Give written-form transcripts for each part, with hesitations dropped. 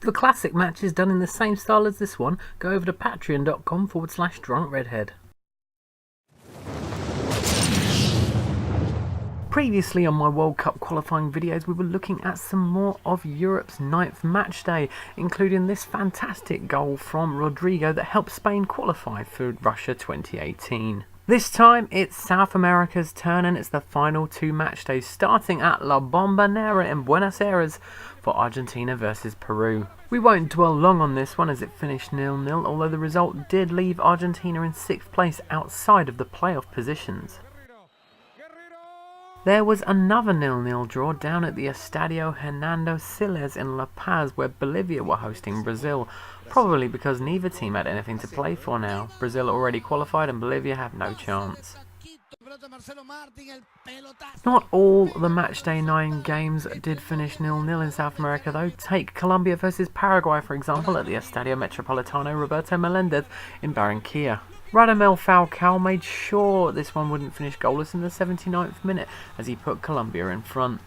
For classic matches done in the same style as this one, go over to patreon.com/drunkredhead. Previously on my World Cup qualifying videos, we were looking at some more of Europe's 9th match day, including this fantastic goal from Rodrigo that helped Spain qualify for Russia 2018. This time it's South America's turn, and it's the final 2 match days, starting at La Bombonera in Buenos Aires for Argentina versus Peru. We won't dwell long on this one as it finished 0-0, although the result did leave Argentina in 6th place outside of the playoff positions. There was another 0-0 draw down at the Estadio Hernando Siles in La Paz, where Bolivia were hosting Brazil, probably because neither team had anything to play for now. Brazil already qualified and Bolivia had no chance. Not all the matchday 9 games did finish 0-0 in South America though. Take Colombia versus Paraguay for example at the Estadio Metropolitano Roberto Melendez in Barranquilla. Radamel Falcao made sure this one wouldn't finish goalless in the 79th minute as he put Colombia in front.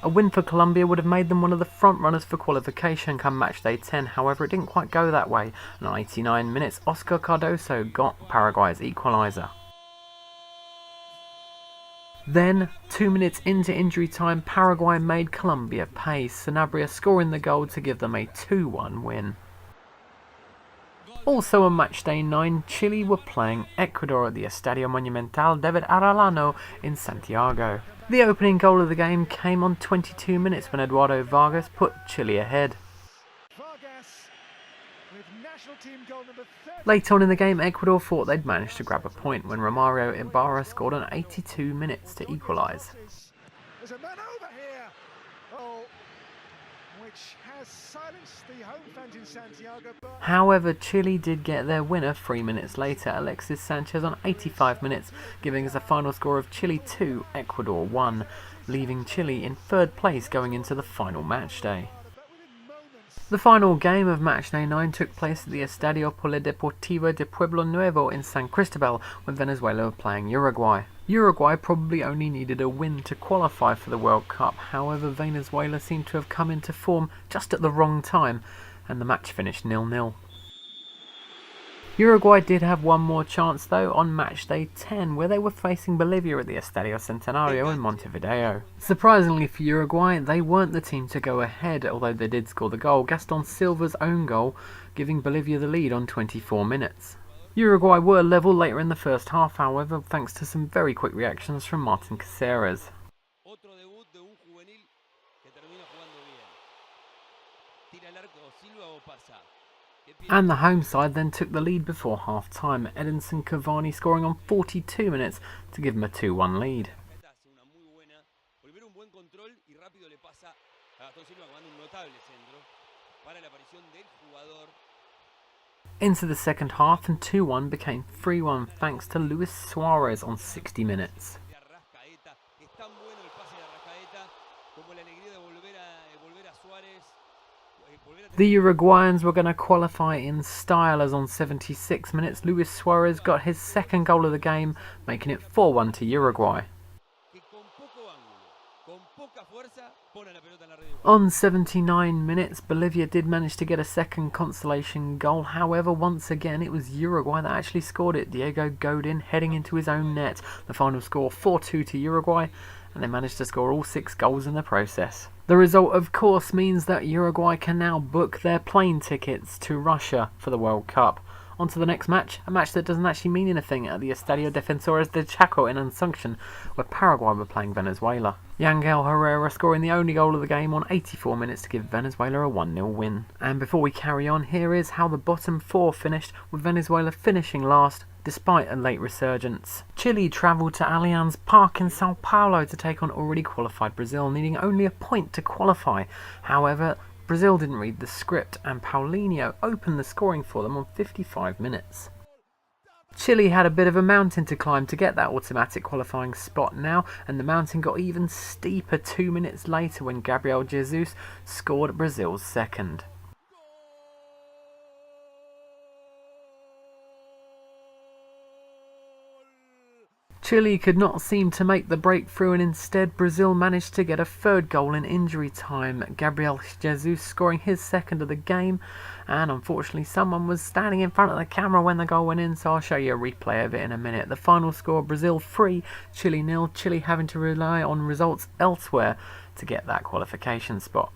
A win for Colombia would have made them one of the front runners for qualification come matchday 10, however it didn't quite go that way, and on 89 minutes Oscar Cardoso got Paraguay's equaliser. Then, 2 minutes into injury time, Paraguay made Colombia pay, Sanabria scoring the goal to give them a 2-1 win. Also on matchday 9, Chile were playing Ecuador at the Estadio Monumental David Arellano in Santiago. The opening goal of the game came on 22 minutes when Eduardo Vargas put Chile ahead. Late on in the game, Ecuador thought they'd managed to grab a point when Romario Ibarra scored on 82 minutes to equalise. However, Chile did get their winner 3 minutes later, Alexis Sanchez on 85 minutes, giving us a final score of Chile 2, Ecuador 1, leaving Chile in 3rd place going into the final match day. The final game of matchday 9 took place at the Estadio Polideportivo de Pueblo Nuevo in San Cristobal when Venezuela were playing Uruguay. Uruguay probably only needed a win to qualify for the World Cup, however Venezuela seemed to have come into form just at the wrong time and the match finished 0-0. Uruguay did have one more chance though on matchday 10 where they were facing Bolivia at the Estadio Centenario in Montevideo. Surprisingly for Uruguay, they weren't the team to go ahead, although they did score the goal, Gaston Silva's own goal giving Bolivia the lead on 24 minutes. Uruguay were level later in the first half however, thanks to some very quick reactions from Martin Caceres. And the home side then took the lead before half-time, Edinson Cavani scoring on 42 minutes to give them a 2-1 lead. Into the second half and 2-1 became 3-1 thanks to Luis Suarez on 60 minutes. The Uruguayans were going to qualify in style as on 76 minutes Luis Suarez got his 2nd goal of the game, making it 4-1 to Uruguay. On 79 minutes, Bolivia did manage to get a 2nd consolation goal, however once again it was Uruguay that actually scored it, Diego Godin heading into his own net. The final score 4-2 to Uruguay, and they managed to score all 6 goals in the process. The result of course means that Uruguay can now book their plane tickets to Russia for the World Cup. On to the next match, a match that doesn't actually mean anything at the Estadio Defensores de Chaco in Asunción, where Paraguay were playing Venezuela. Yangel Herrera scoring the only goal of the game on 84 minutes to give Venezuela a 1-0 win. And before we carry on, here is how the bottom 4 finished, with Venezuela finishing last despite a late resurgence. Chile travelled to Allianz Parque in Sao Paulo to take on already qualified Brazil, needing only a point to qualify. However, Brazil didn't read the script and Paulinho opened the scoring for them on 55 minutes. Chile had a bit of a mountain to climb to get that automatic qualifying spot now, and the mountain got even steeper 2 minutes later when Gabriel Jesus scored Brazil's 2nd. Chile could not seem to make the breakthrough, and instead Brazil managed to get a third goal in injury time, Gabriel Jesus scoring his second of the game, and unfortunately someone was standing in front of the camera when the goal went in, so I'll show you a replay of it in a minute. The final score, Brazil 3, Chile 0, Chile having to rely on results elsewhere to get that qualification spot.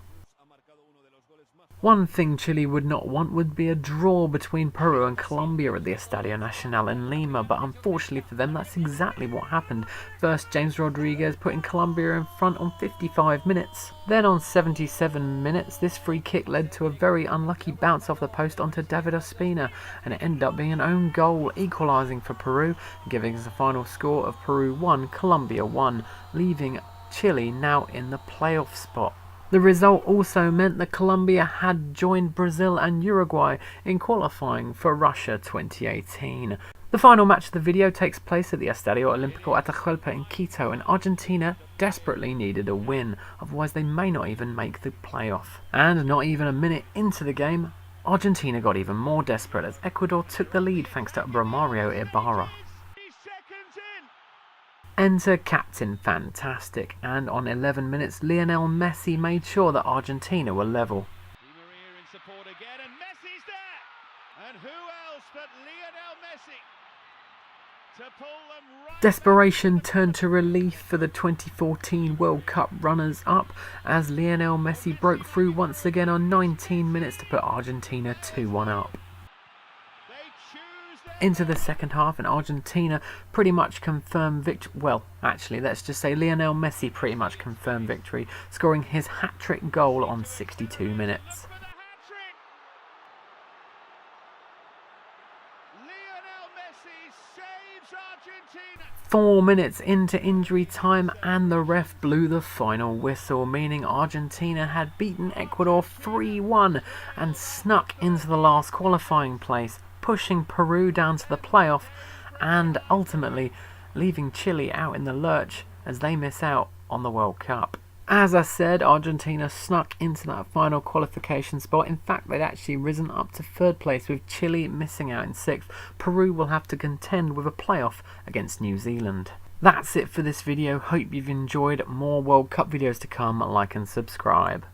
One thing Chile would not want would be a draw between Peru and Colombia at the Estadio Nacional in Lima, but unfortunately for them that's exactly what happened. First, James Rodriguez putting Colombia in front on 55 minutes. Then on 77 minutes, this free kick led to a very unlucky bounce off the post onto David Ospina, and it ended up being an own goal, equalising for Peru, giving us a final score of Peru 1, Colombia 1, leaving Chile now in the playoff spot. The result also meant that Colombia had joined Brazil and Uruguay in qualifying for Russia 2018. The final match of the video takes place at the Estadio Olímpico Atahualpa in Quito, and Argentina desperately needed a win, otherwise they may not even make the playoff. And not even a minute into the game, Argentina got even more desperate as Ecuador took the lead thanks to Romario Ibarra. Enter Captain Fantastic, and on 11 minutes Lionel Messi made sure that Argentina were level. In support again, and Messi's there! And who else but Lionel Messi to pull them right. Desperation turned to relief for the 2014 World Cup runners-up as Lionel Messi broke through once again on 19 minutes to put Argentina 2-1 up. Into the second half, and Argentina pretty much confirmed victory. Well, actually, let's just say Lionel Messi pretty much confirmed victory, scoring his hat-trick goal on 62 minutes. 4 minutes into injury time, and the ref blew the final whistle, meaning Argentina had beaten Ecuador 3-1 and snuck into the last qualifying place, pushing Peru down to the playoff and ultimately leaving Chile out in the lurch as they miss out on the World Cup. As I said, Argentina snuck into that final qualification spot. In fact, they'd actually risen up to third place, with Chile missing out in sixth. Peru will have to contend with a playoff against New Zealand. That's it for this video. Hope you've enjoyed. More World Cup videos to come. Like and subscribe.